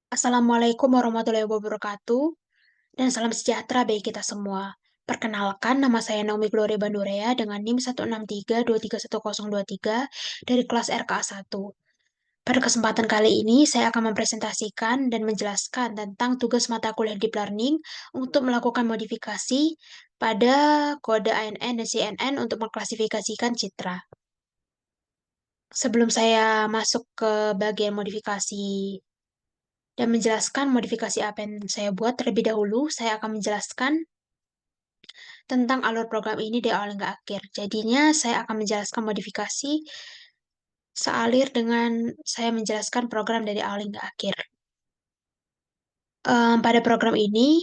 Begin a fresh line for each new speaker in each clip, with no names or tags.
Assalamualaikum warahmatullahi wabarakatuh, dan salam sejahtera bagi kita semua. Perkenalkan, nama saya Naomi Gloria Bandurea dengan NIM 163231023 dari kelas RKA 1. Pada kesempatan kali ini, saya akan mempresentasikan dan menjelaskan tentang tugas mata kuliah Deep Learning untuk melakukan modifikasi pada kode ANN dan CNN untuk mengklasifikasikan citra. Sebelum saya masuk ke bagian modifikasi dan menjelaskan modifikasi apa yang saya buat terlebih dahulu, saya akan menjelaskan tentang alur program ini dari awal hingga akhir. Jadinya, saya akan menjelaskan modifikasi sealir dengan saya menjelaskan program dari awal hingga akhir. Pada program ini,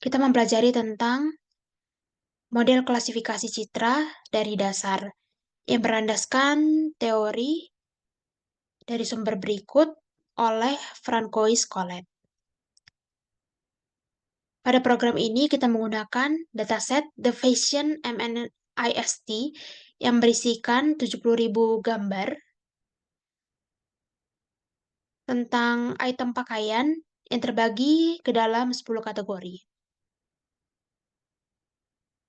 kita mempelajari tentang model klasifikasi citra dari dasar yang berlandaskan teori dari sumber berikut oleh Francois Collet. Pada program ini kita menggunakan dataset The Fashion MNIST yang berisikan 70.000 gambar tentang item pakaian yang terbagi ke dalam 10 kategori.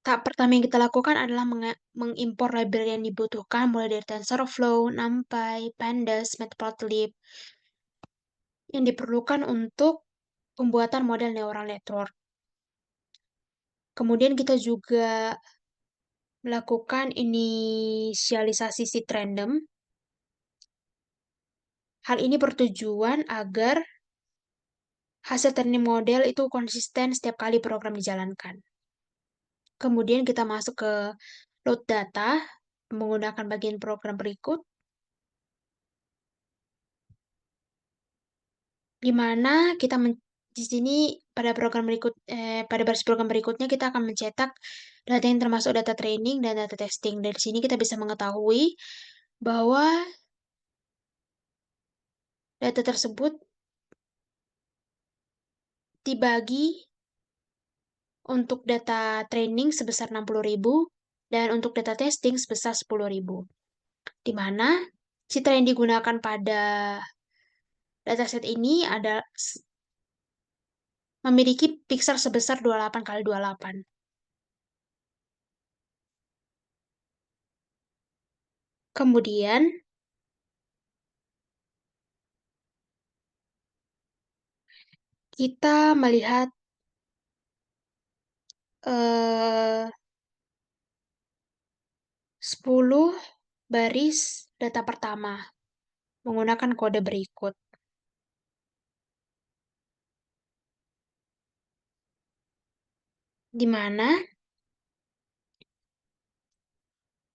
Tahap pertama yang kita lakukan adalah mengimpor library yang dibutuhkan mulai dari TensorFlow, NumPy, Pandas, Matplotlib yang diperlukan untuk pembuatan model neural network. Kemudian kita juga melakukan inisialisasi seed random. Hal ini bertujuan agar hasil training model itu konsisten setiap kali program dijalankan. Kemudian kita masuk ke load data menggunakan bagian program berikut, di mana kita di sini pada baris program berikutnya kita akan mencetak data yang termasuk data training dan data testing. Dari sini kita bisa mengetahui bahwa data tersebut dibagi untuk data training sebesar 60.000 dan untuk data testing sebesar 10.000. Di mana citra yang digunakan pada dataset ini memiliki pixel sebesar 28 kali 28. Kemudian, kita melihat 10 baris data pertama menggunakan kode berikut, di mana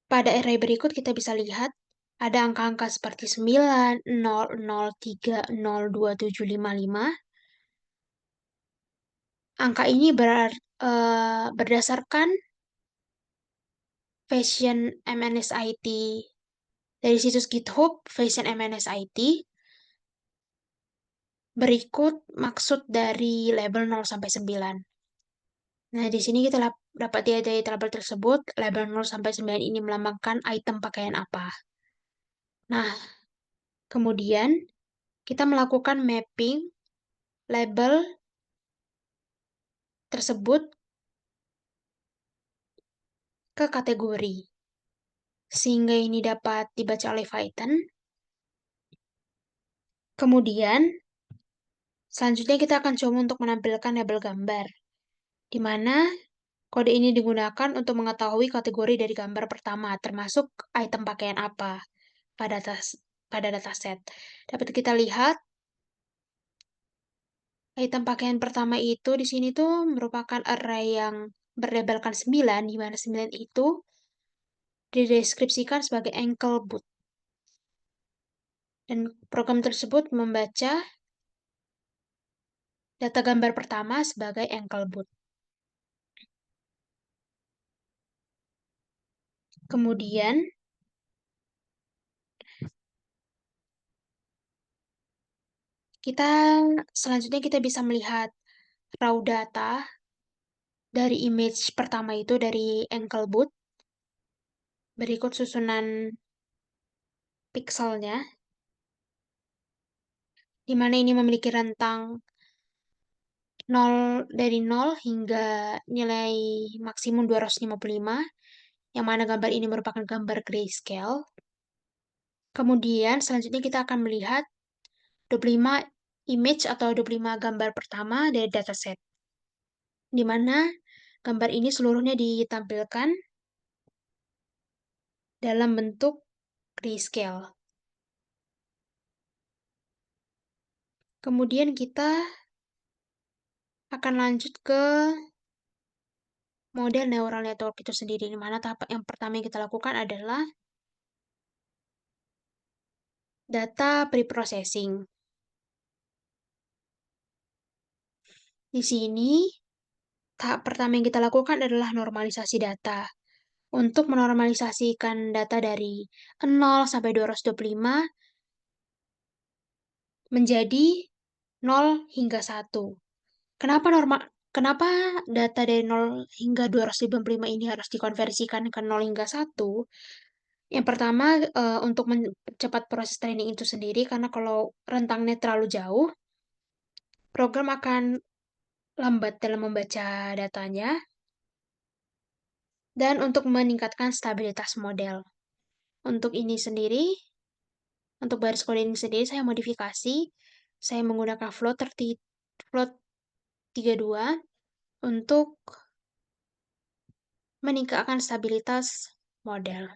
pada array berikut kita bisa lihat ada angka-angka seperti 9, 0, 0, 3, 0, 2, 7, 5, 5. Angka ini berdasarkan Fashion MNSIT dari situs GitHub Fashion MNSIT. Berikut maksud dari label 0 sampai 9. Nah, di sini kita dapat lihat dari tabel tersebut, label 0 sampai 9 ini melambangkan item pakaian apa. Nah, kemudian kita melakukan mapping label tersebut ke kategori, sehingga ini dapat dibaca oleh Python. Kemudian, selanjutnya kita akan coba untuk menampilkan label gambar, di mana kode ini digunakan untuk mengetahui kategori dari gambar pertama, termasuk item pakaian apa pada dataset. Dapat kita lihat, item pakaian pertama itu di sini tuh merupakan array yang berlabelkan 9, di mana 9 itu dideskripsikan sebagai ankle boot. Dan program tersebut membaca data gambar pertama sebagai ankle boot. Kemudian, selanjutnya kita bisa melihat raw data dari image pertama itu dari ankle boot. Berikut susunan pixelnya. di mana ini memiliki rentang 0 dari 0 hingga nilai maksimum 255, yang mana gambar ini merupakan gambar grayscale. Kemudian selanjutnya kita akan melihat 25 image atau 25 gambar pertama dari dataset, di mana gambar ini seluruhnya ditampilkan dalam bentuk grayscale. Kemudian kita akan lanjut ke model neural network itu sendiri, di mana tahap yang pertama yang kita lakukan adalah data preprocessing. Di sini, tahap pertama yang kita lakukan adalah normalisasi data. Untuk menormalisasikan data dari 0 sampai 225 menjadi 0 hingga 1. Kenapa data dari 0 hingga 255 ini harus dikonversikan ke 0 hingga 1? Yang pertama, untuk mempercepat proses training itu sendiri, karena kalau rentangnya terlalu jauh, program akan lambat dalam membaca datanya, dan untuk meningkatkan stabilitas model. Untuk ini sendiri, untuk baris kode ini sendiri, saya modifikasi. Saya menggunakan float 32 untuk meningkatkan stabilitas model.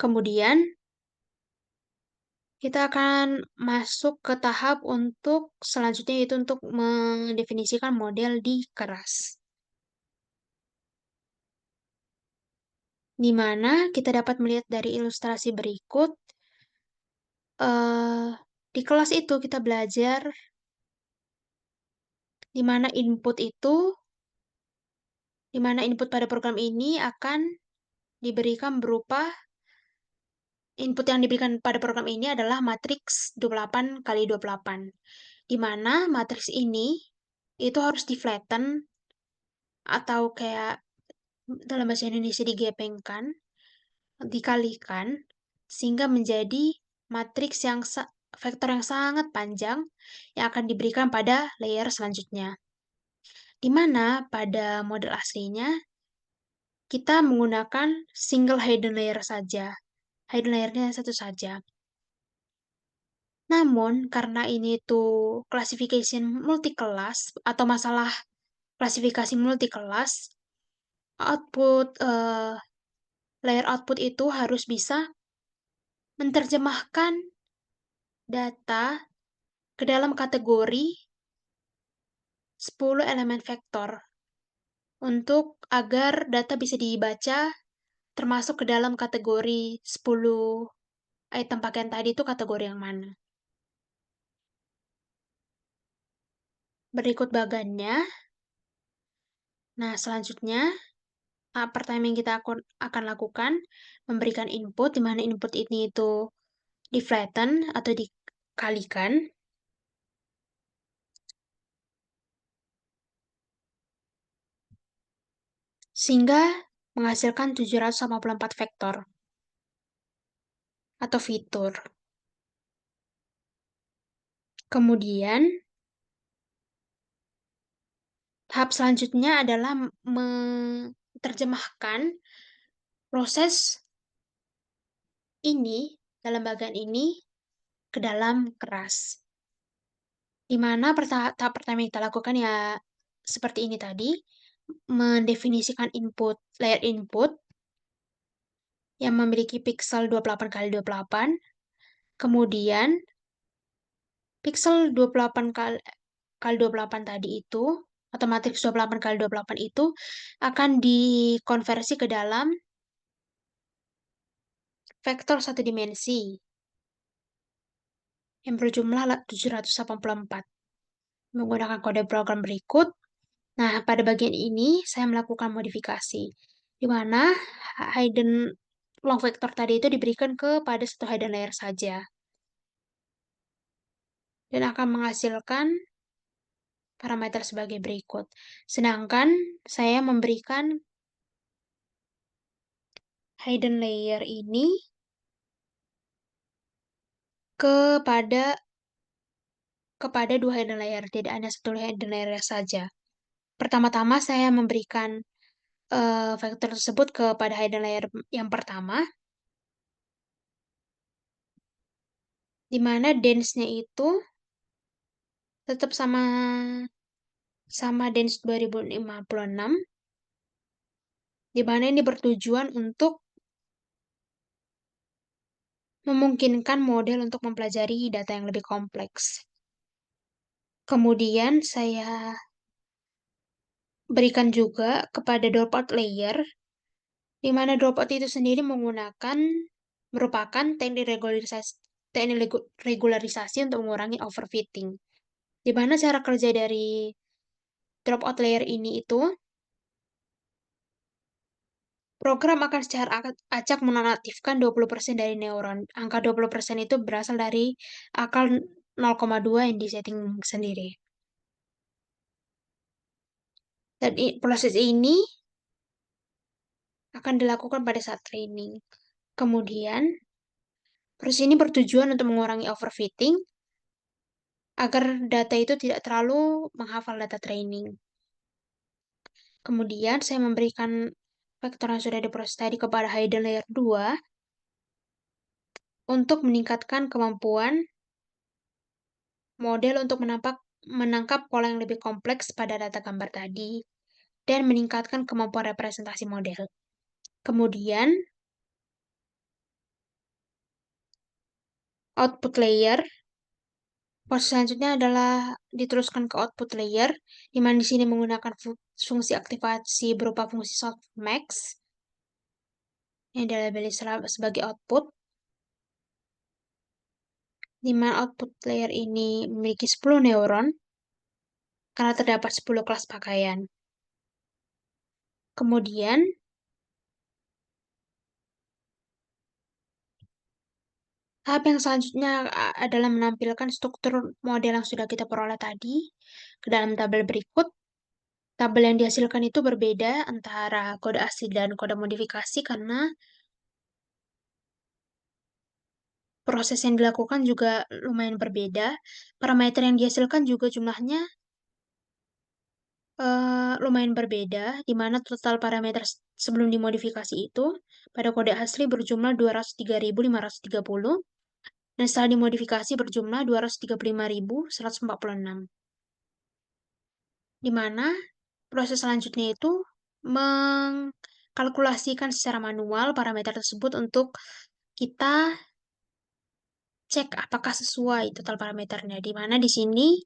Kemudian, kita akan masuk ke tahap untuk selanjutnya, yaitu untuk mendefinisikan model di keras. Di mana kita dapat melihat dari ilustrasi berikut, di kelas itu kita belajar di mana input pada program ini akan diberikan berupa input yang diberikan pada program ini adalah matriks 28 kali 28, di mana matriks ini itu harus di flatten atau kayak dalam bahasa Indonesia digepengkan, dikalikan, sehingga menjadi matriks vektor yang sangat panjang yang akan diberikan pada layer selanjutnya. Di mana pada model aslinya kita menggunakan single hidden layer saja. Hidden layernya satu saja. Namun, karena ini tuh classification multi-kelas atau masalah klasifikasi multi-kelas, layer output itu harus bisa menerjemahkan data ke dalam kategori 10 elemen vektor untuk agar data bisa dibaca termasuk ke dalam kategori 10 item pakaian tadi itu kategori yang mana. Berikut bagannya. Nah, selanjutnya pertama yang kita akan lakukan memberikan input, di mana input ini itu di flatten atau dikalikan sehingga menghasilkan 784 vektor atau fitur. Kemudian tahap selanjutnya adalah menerjemahkan proses ini dalam bagian ini ke dalam keras. Di mana tahap pertama yang kita lakukan ya seperti ini tadi, mendefinisikan layer input yang memiliki pixel 28 kali 28. Kemudian pixel 28 kali 28 tadi itu, atau matriks 28 kali 28 itu akan dikonversi ke dalam vektor satu dimensi yang berjumlah 784 menggunakan kode program berikut. Nah, pada bagian ini saya melakukan modifikasi, di mana hidden long vector tadi itu diberikan kepada satu hidden layer saja, dan akan menghasilkan parameter sebagai berikut. Sedangkan saya memberikan hidden layer ini kepada kepada dua hidden layer, tidak hanya satu hidden layer saja. Pertama-tama saya memberikan vektor tersebut kepada hidden layer yang pertama, di mana dense-nya itu tetap sama sama dense 2056, di mana ini bertujuan untuk memungkinkan model untuk mempelajari data yang lebih kompleks. Kemudian saya berikan juga kepada dropout layer, di mana dropout itu sendiri merupakan teknik regularisasi untuk mengurangi overfitting. Di mana cara kerja dari dropout layer ini itu, program akan secara acak menonaktifkan 20% dari neuron. Angka 20% itu berasal dari akal 0,2 yang disetting sendiri. Dan proses ini akan dilakukan pada saat training. Kemudian, proses ini bertujuan untuk mengurangi overfitting agar data itu tidak terlalu menghafal data training. Kemudian, saya memberikan vektor yang sudah diproses tadi kepada hidden layer 2 untuk meningkatkan kemampuan model untuk menangkap pola yang lebih kompleks pada data gambar tadi dan meningkatkan kemampuan representasi model. Kemudian, output layer. Proses selanjutnya adalah diteruskan ke output layer, di mana di sini menggunakan fungsi aktivasi berupa fungsi softmax yang dilabeli sebagai output, di mana output layer ini memiliki 10 neuron karena terdapat 10 kelas pakaian. Kemudian, tahap yang selanjutnya adalah menampilkan struktur model yang sudah kita peroleh tadi ke dalam tabel berikut. Tabel yang dihasilkan itu berbeda antara kode asli dan kode modifikasi karena proses yang dilakukan juga lumayan berbeda. Parameter yang dihasilkan juga jumlahnya lumayan berbeda, di mana total parameter sebelum dimodifikasi itu pada kode asli berjumlah 203.530 dan setelah dimodifikasi berjumlah 235.146. Di mana proses selanjutnya itu mengkalkulasikan secara manual parameter tersebut untuk kita cek apakah sesuai total parameternya. Di mana di sini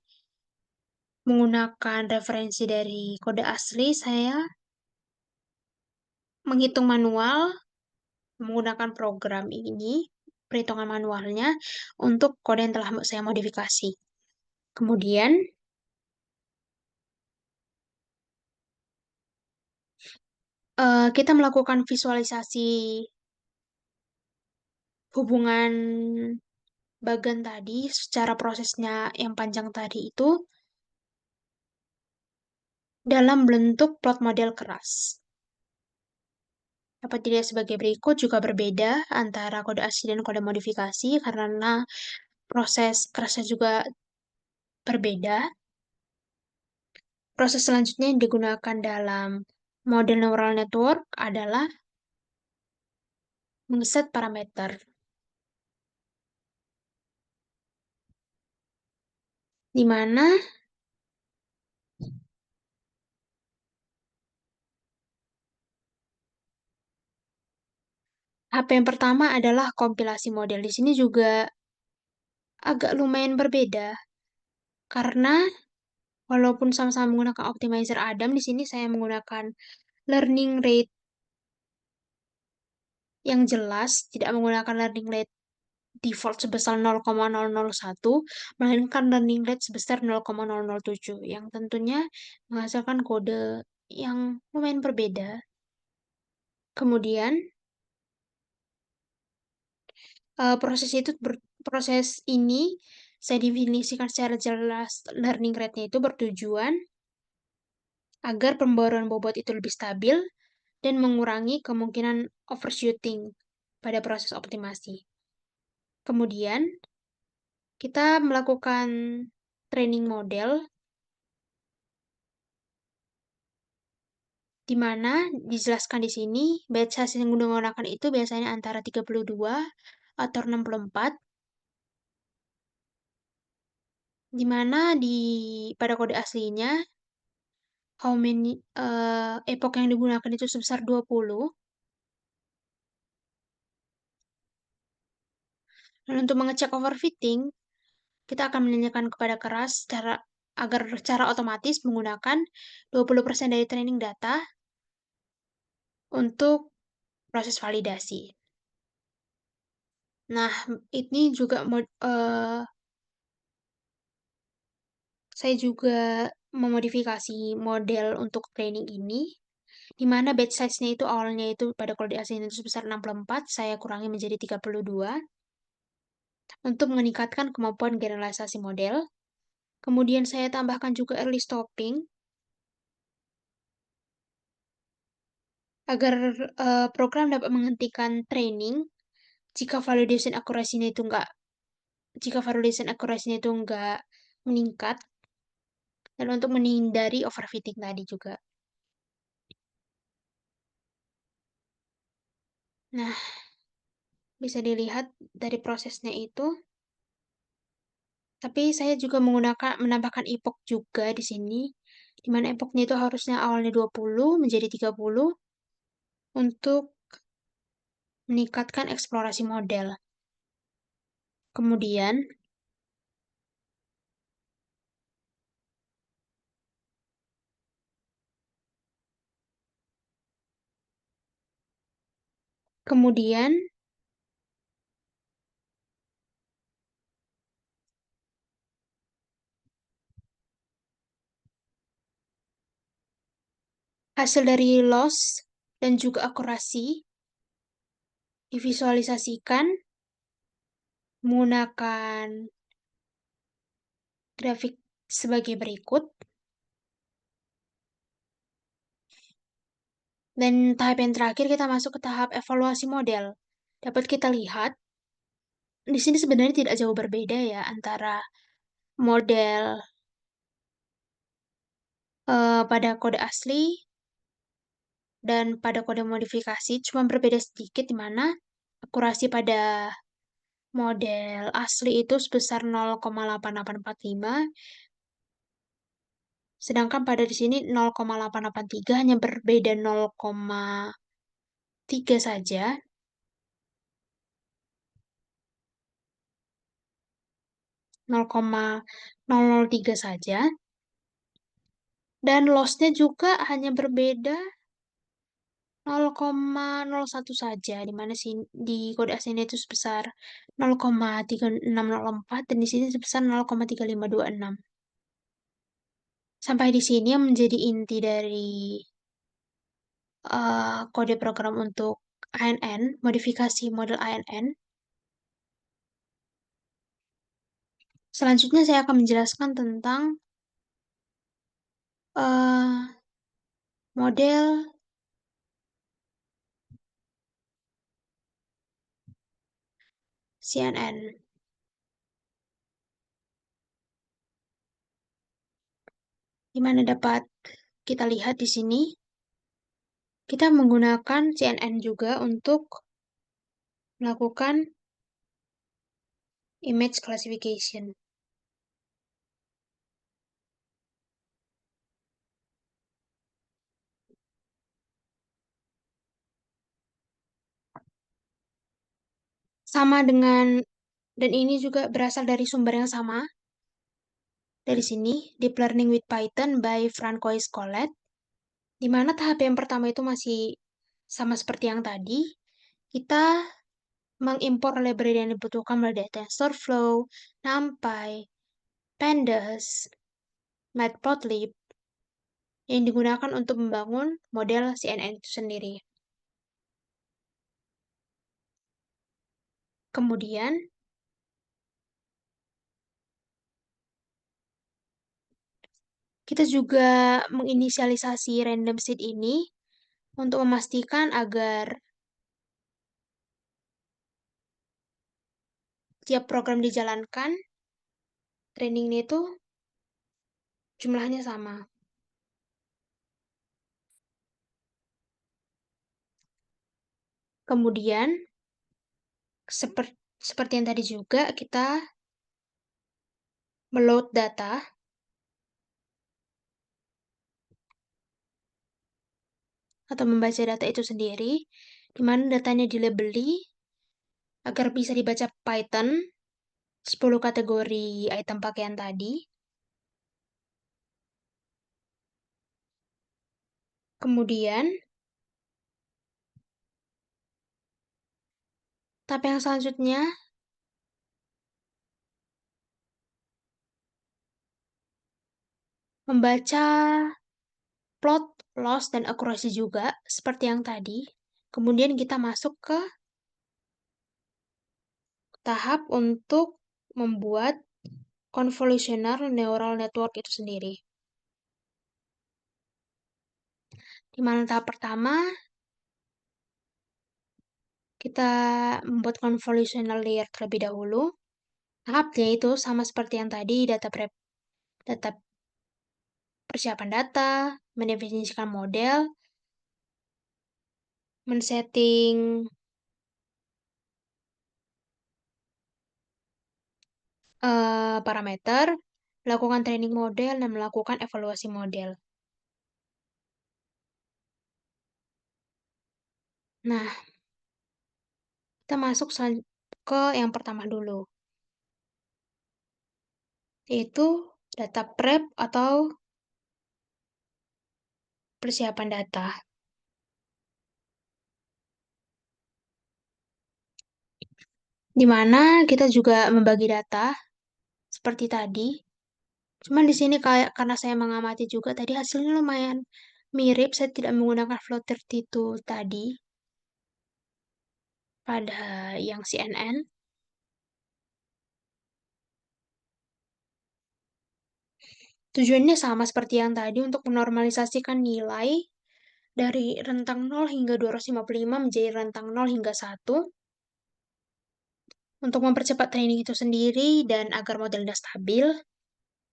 menggunakan referensi dari kode asli, saya menghitung manual menggunakan program ini, perhitungan manualnya, untuk kode yang telah saya modifikasi. Kemudian, kita melakukan visualisasi hubungan bagan tadi secara prosesnya yang panjang tadi itu dalam bentuk plot model keras. Dapat dilihat sebagai berikut, juga berbeda antara kode asli dan kode modifikasi karena proses kerasnya juga berbeda. Proses selanjutnya yang digunakan dalam model neural network adalah mengset parameter, di mana tahap yang pertama adalah kompilasi model. Di sini juga agak lumayan berbeda, karena walaupun sama-sama menggunakan optimizer Adam, di sini saya menggunakan learning rate yang jelas, tidak menggunakan learning rate default sebesar 0,001, melainkan learning rate sebesar 0,007, yang tentunya menghasilkan kode yang lumayan berbeda. Kemudian, proses ini saya definisikan secara jelas. Learning rate-nya itu bertujuan agar pembaruan bobot itu lebih stabil dan mengurangi kemungkinan overshooting pada proses optimasi. Kemudian, Kita melakukan training model, di mana dijelaskan di sini batch size yang digunakan itu biasanya antara 32 atau 64, di mana pada kode aslinya how many epoch yang digunakan itu sebesar 20. Dan untuk mengecek overfitting, kita akan menanyakan kepada keras agar secara otomatis menggunakan 20% dari training data untuk proses validasi. Nah, ini juga saya juga memodifikasi model untuk training ini, di mana batch size-nya itu awalnya itu pada kode aslinya itu sebesar 64, saya kurangi menjadi 32, untuk meningkatkan kemampuan generalisasi model. Kemudian saya tambahkan juga early stopping, agar program dapat menghentikan training jika validation accuracy-nya itu enggak meningkat, dan untuk menghindari overfitting tadi juga. Nah, bisa dilihat dari prosesnya itu. Tapi saya juga menambahkan epoch juga di sini, di mana epochnya itu harusnya awalnya 20 menjadi 30 untuk meningkatkan eksplorasi model. Kemudian, kemudian hasil dari loss dan juga akurasi divisualisasikan menggunakan grafik sebagai berikut. Dan tahap yang terakhir kita masuk ke tahap evaluasi model. Dapat kita lihat, di sini sebenarnya tidak jauh berbeda ya antara model pada kode asli dan pada kode modifikasi, cuma berbeda sedikit di mana akurasi pada model asli itu sebesar 0,8845, sedangkan pada di sini 0,883, hanya berbeda 0,3 saja. 0,003 saja. Dan loss-nya juga hanya berbeda 0,01 saja, di mana di kode aslinya itu sebesar 0,3604 dan di sini sebesar 0,3526. Sampai di sini yang menjadi inti dari kode program untuk ANN, modifikasi model ANN. Selanjutnya saya akan menjelaskan tentang uh, model CNN, di mana dapat kita lihat di sini, kita menggunakan CNN juga untuk melakukan image classification. Sama dengan, dan ini juga berasal dari sumber yang sama, dari sini, Deep Learning with Python by Francois Collet, di mana tahap yang pertama itu masih sama seperti yang tadi. Kita mengimpor library yang dibutuhkan mulai dari TensorFlow, NumPy, Pandas, Matplotlib, yang digunakan untuk membangun model CNN itu sendiri. Kemudian, kita juga menginisialisasi random seed ini untuk memastikan agar tiap program dijalankan trainingnya itu jumlahnya sama. Kemudian, seperti yang tadi juga, kita meload data atau membaca data itu sendiri, di mana datanya dilabeli agar bisa dibaca Python 10 kategori item pakaian tadi. Kemudian, tahap yang selanjutnya, membaca plot, loss, dan akurasi juga, seperti yang tadi. Kemudian kita masuk ke tahap untuk membuat convolutional neural network itu sendiri. Di mana tahap pertama, kita membuat convolutional layer terlebih dahulu. Tahapnya itu sama seperti yang tadi, data persiapan data, mendefinisikan model, men-setting parameter, melakukan training model, dan melakukan evaluasi model. Nah, kita masuk ke yang pertama dulu, yaitu data prep atau persiapan data. Di mana kita juga membagi data seperti tadi. Cuman di sini kayak karena saya mengamati juga tadi hasilnya lumayan mirip, saya tidak menggunakan flow32 tadi pada yang CNN. Tujuannya sama seperti yang tadi untuk menormalisasikan nilai dari rentang 0 hingga 255 menjadi rentang 0 hingga 1 untuk mempercepat training itu sendiri dan agar modelnya stabil.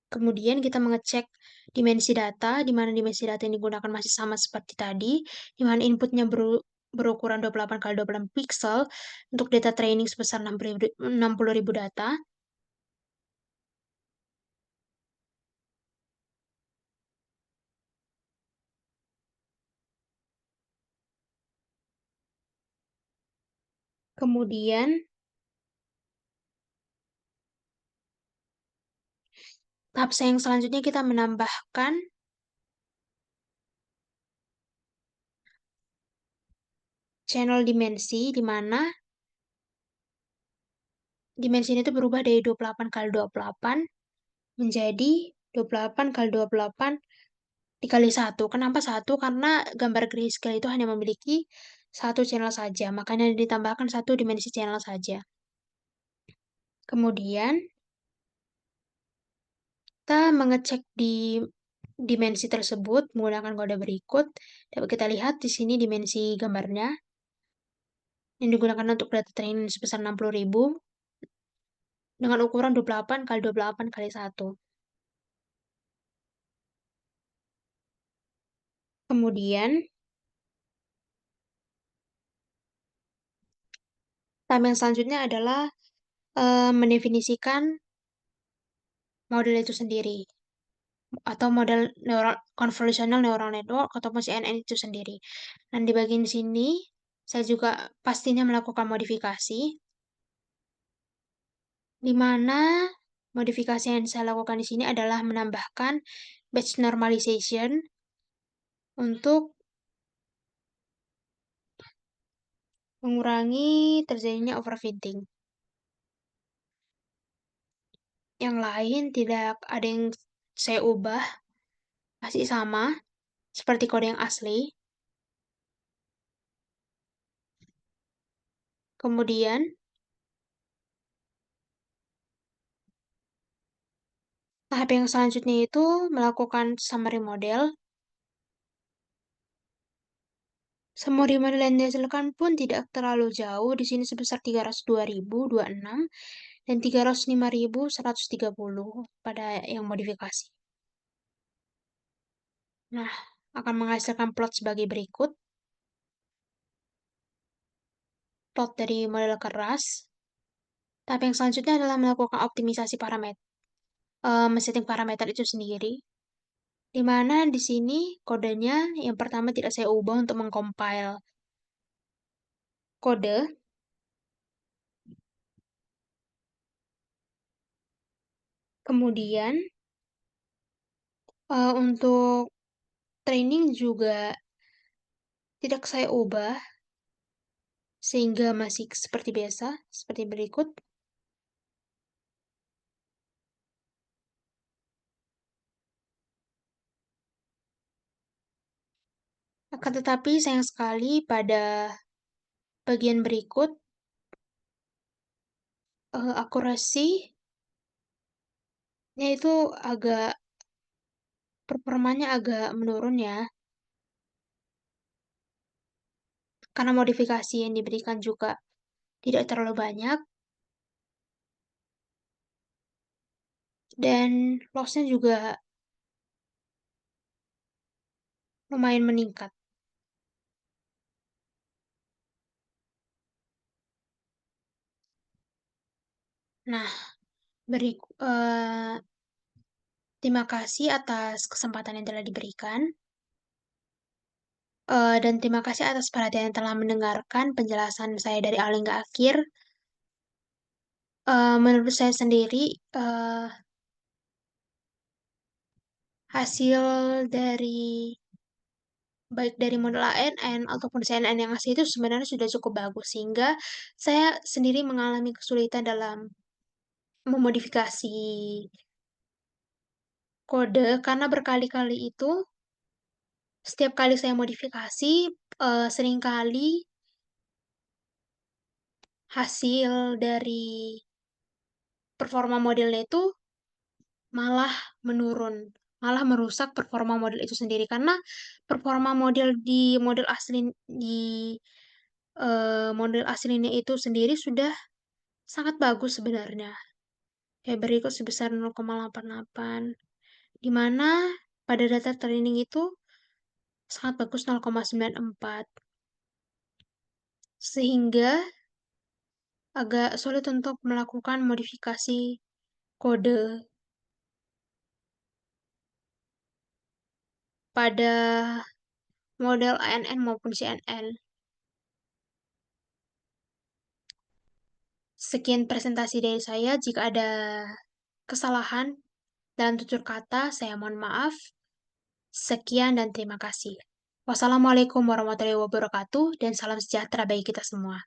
Kemudian kita mengecek dimensi data, di mana dimensi data yang digunakan masih sama seperti tadi, di mana inputnya berukuran 28 kali 28 pixel untuk data training sebesar 60.000 data. Kemudian, tahap yang selanjutnya kita menambahkan channel dimensi, di mana dimensi ini itu berubah dari 28 kali 28 menjadi 28 kali 28 dikali 1. Kenapa 1? Karena gambar grayscale itu hanya memiliki satu channel saja, makanya ditambahkan satu dimensi channel saja. Kemudian, kita mengecek di dimensi tersebut menggunakan kode berikut. Dapat kita lihat di sini dimensi gambarnya yang digunakan untuk data training sebesar 60.000 dengan ukuran 28 kali 28 kali 1. Kemudian, tahap yang selanjutnya adalah mendefinisikan model itu sendiri atau model convolutional neural network atau CNN itu sendiri. Dan di bagian sini saya juga pastinya melakukan modifikasi, di mana modifikasi yang saya lakukan di sini adalah menambahkan batch normalization untuk mengurangi terjadinya overfitting. Yang lain tidak ada yang saya ubah, masih sama seperti kode yang asli. Kemudian, tahap yang selanjutnya itu melakukan summary model. Summary model yang dihasilkan pun tidak terlalu jauh, di sini sebesar 302.026, dan 305.130 pada yang modifikasi. Nah, akan menghasilkan plot sebagai berikut. Plot dari model keras. Tahap yang selanjutnya adalah melakukan optimisasi parameter, men-setting parameter itu sendiri. Di mana di sini kodenya yang pertama tidak saya ubah untuk mengcompile kode. Kemudian untuk training juga tidak saya ubah, sehingga masih seperti biasa, seperti berikut. Akan tetapi sayang sekali pada bagian berikut, akurasinya itu performanya agak menurun ya, karena modifikasi yang diberikan juga tidak terlalu banyak, dan lossnya juga lumayan meningkat. Nah, terima kasih atas kesempatan yang telah diberikan, dan terima kasih atas perhatian yang telah mendengarkan penjelasan saya dari awal hingga akhir. Menurut saya sendiri, hasil dari baik dari model ANN ataupun CNN yang asli itu sebenarnya sudah cukup bagus, sehingga saya sendiri mengalami kesulitan dalam memodifikasi kode karena berkali-kali itu setiap kali saya modifikasi seringkali hasil dari performa modelnya itu malah menurun, malah merusak performa model itu sendiri karena performa model di model aslinya itu sendiri sudah sangat bagus sebenarnya. Kayak berikut sebesar 0,88, di mana pada data training itu sangat bagus 0,94. Sehingga agak sulit untuk melakukan modifikasi kode pada model ANN maupun CNN. Sekian presentasi dari saya. Jika ada kesalahan dalam tutur kata, saya mohon maaf. Sekian dan terima kasih. Wassalamualaikum warahmatullahi wabarakatuh dan salam sejahtera bagi kita semua.